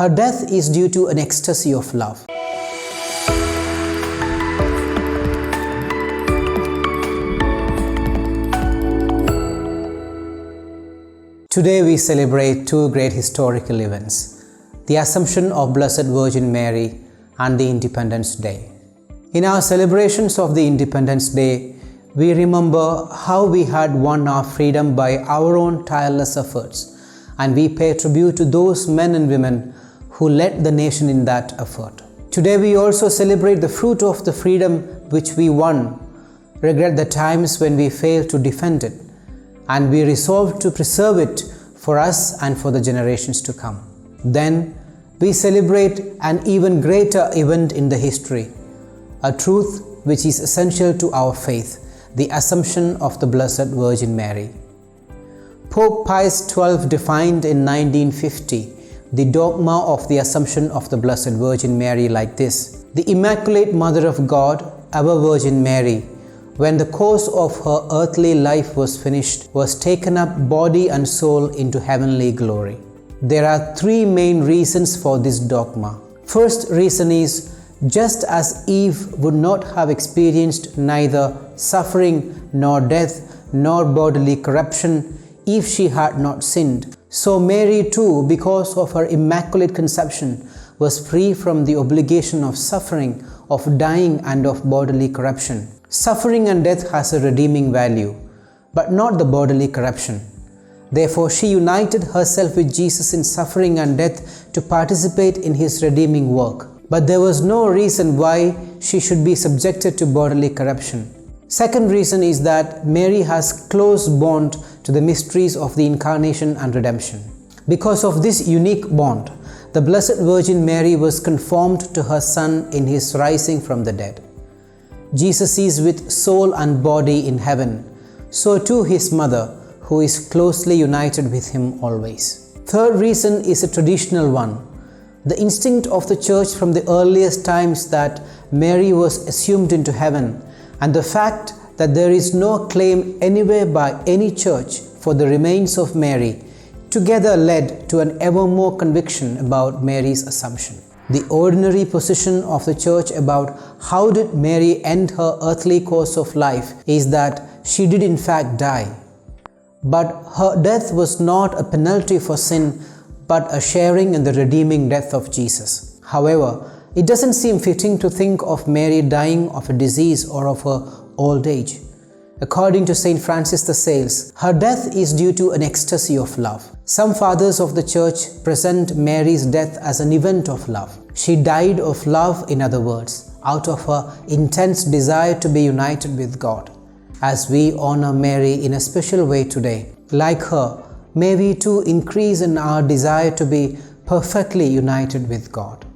Her death is due to an ecstasy of love. Today we celebrate two great historical events, the Assumption of Blessed Virgin Mary and the Independence Day. In our celebrations of the Independence Day, we remember how we had won our freedom by our own tireless efforts, and we pay tribute to those men and women who led the nation in that effort. Today we also celebrate the fruit of the freedom which we won, regret the times when we failed to defend it, and we resolve to preserve it for us and for the generations to come. Then we celebrate an even greater event in the history, a truth which is essential to our faith, the Assumption of the Blessed Virgin Mary. Pope Pius XII defined in 1950 the dogma of the Assumption of the Blessed Virgin Mary like this: the Immaculate Mother of God, our Virgin Mary, when the course of her earthly life was finished, was taken up body and soul into heavenly glory. There are three main reasons for this dogma. First reason is, just as Eve would not have experienced neither suffering nor death nor bodily corruption if she had not sinned, so Mary too, because of her immaculate conception, was free from the obligation of suffering, of dying and of bodily corruption. Suffering and death has a redeeming value, but not the bodily corruption. Therefore, she united herself with Jesus in suffering and death to participate in his redeeming work. But there was no reason why she should be subjected to bodily corruption. Second reason is that Mary has close bond to the mysteries of the Incarnation and Redemption. Because of this unique bond, the Blessed Virgin Mary was conformed to her Son in his rising from the dead. Jesus is with soul and body in heaven, so too his mother, who is closely united with him always. Third reason is a traditional one. The instinct of the Church from the earliest times that Mary was assumed into heaven, and the fact that there is no claim anywhere by any church for the remains of Mary, together led to an ever more conviction about Mary's Assumption. The ordinary position of the Church about how did Mary end her earthly course of life is that she did in fact die. But her death was not a penalty for sin, but a sharing in the redeeming death of Jesus. However, it doesn't seem fitting to think of Mary dying of a disease or of her old age. According to St. Francis de Sales, her death is due to an ecstasy of love. Some fathers of the Church present Mary's death as an event of love. She died of love, in other words, out of her intense desire to be united with God. As we honor Mary in a special way today, like her, may we too increase in our desire to be perfectly united with God.